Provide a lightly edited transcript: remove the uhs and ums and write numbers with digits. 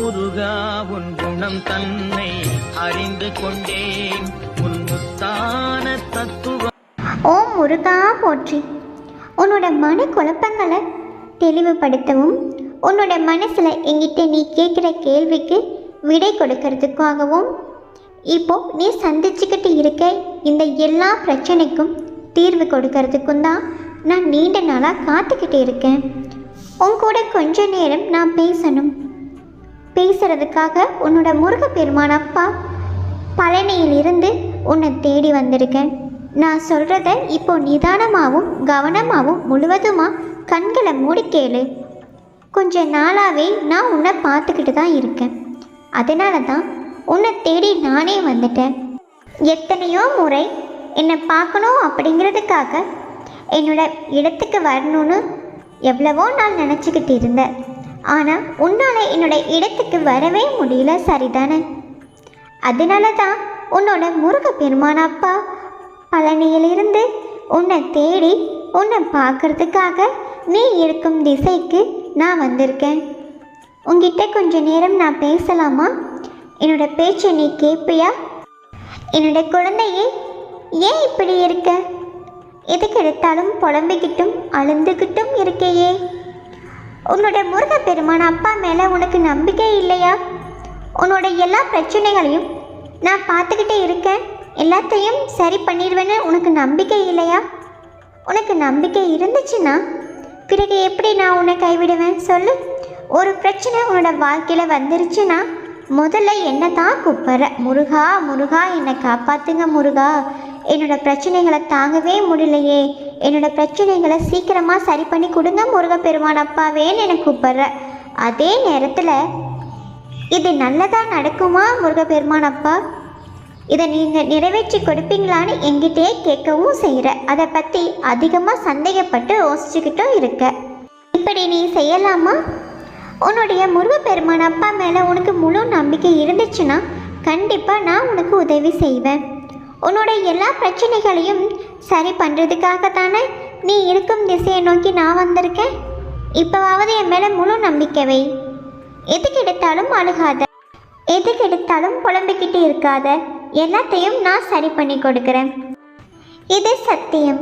முருகா உன் குணம் தன்னை அறிந்து கொண்டேன் உன் முத்தான தத்துவம். ஓம் முருகா போற்றி. உன்னோட மன குழப்பங்களை தெளிவுபடுத்தவும் உன்னோட மனசில் எங்கிட்ட நீ கேட்குற கேள்விக்கு விடை கொடுக்கறதுக்காகவும் இப்போ நீ சந்திச்சுக்கிட்டு இருக்க இந்த எல்லா பிரச்சனைக்கும் தீர்வு கொடுக்கறதுக்கும் தான் நான் நீண்ட நாளாக காத்துக்கிட்டு இருக்கேன். உன் கூட கொஞ்ச நேரம் நான் பேசுறதுக்காக உன்னோட முருகப்பெருமான் அப்பா பழனியிலிருந்து உன்னை தேடி வந்திருக்கேன். நான் சொல்கிறத இப்போ நிதானமாகவும் கவனமாகவும் முழுவதுமாக கண்களை மூடி கேளு. கொஞ்ச நாளாகவே நான் உன்னை பார்த்துக்கிட்டு தான் இருக்கேன். அதனால தான் உன்னை தேடி நானே வந்துட்டேன். எத்தனையோ முறை என்னை பார்க்கணும் அப்படிங்கிறதுக்காக என்னோட இடத்துக்கு வரணும்னு எவ்வளவோ நாள் நினச்சிக்கிட்டு இருந்தேன். ஆனால் உன்னால் என்னோட இடத்துக்கு வரவே முடியல, சரிதானே? அதனால தான் உன்னோட முருகப்பெருமான் அப்பா பழனியிலிருந்து உன்னை தேடி உன்னை பார்க்கறதுக்காக நீ இருக்கும் திசைக்கு நான் வந்திருக்கேன். உங்ககிட்ட கொஞ்ச நேரம் நான் பேசலாமா? என்னோட பேச்சை நீ கேட்பியா? என்னோட குழந்தையே, ஏன் இப்படி இருக்க? எதுக்கு எடுத்தாலும் புலம்பிக்கிட்டும் அழுந்துக்கிட்டும் இருக்கையே? உன்னோட முருகப்பெருமான் அப்பா மேலே உனக்கு நம்பிக்கை இல்லையா? உன்னோட எல்லா பிரச்சனைகளையும் நான் பார்த்துக்கிட்டே இருக்கேன், எல்லாத்தையும் சரி பண்ணிடுவேன்னு உனக்கு நம்பிக்கை இல்லையா? உனக்கு நம்பிக்கை இருந்துச்சுன்னா பிறகு எப்படி நான் உன்னை கைவிடுவேன் சொல்லு? ஒரு பிரச்சனை உன்னோட வாழ்க்கையில் வந்துருச்சுன்னா முதல்ல என்ன தான் கூப்பிட்ற, முருகா முருகா என்னை காப்பாற்றுங்க முருகா, என்னோட பிரச்சனைகளை தாங்கவே முடியலையே, என்னோட பிரச்சனைகளை சீக்கிரமாக சரி பண்ணி கொடுங்க முருகப்பெருமான் அப்பாவேன்னு என்னை கூப்பிட்ற. அதே நேரத்தில் இது நல்லதாக நடக்குமா முருகப்பெருமான் அப்பா? இதை நீங்கள் நிறைவேற்றி கொடுப்பீங்களான்னு என்கிட்டே கேட்கவும் செய்கிற. அதை பற்றி அதிகமாக சந்தேகப்பட்டு யோசிச்சுக்கிட்டும் இருக்க. இப்படி நீ செய்யலாமா? உன்னுடைய முருகப்பெருமான் அப்பா மேலே உனக்கு முழு நம்பிக்கை இருந்துச்சுன்னா கண்டிப்பாக நான் உனக்கு உதவி செய்வேன். உன்னோட எல்லா பிரச்சனைகளையும் சரி பண்ணுறதுக்காகத்தானே நீ இருக்கும் திசையை நோக்கி நான் வந்திருக்கேன். இப்போவாவது என் மேலே முழு நம்பிக்கை வை. எதுக்கு எடுத்தாலும் அழுகாத, எதுக்கு எடுத்தாலும் புலம்பிக்கிட்டு இருக்காத, எல்லாத்தையும் நான் சரி பண்ணி கொடுக்குறேன். இது சத்தியம்.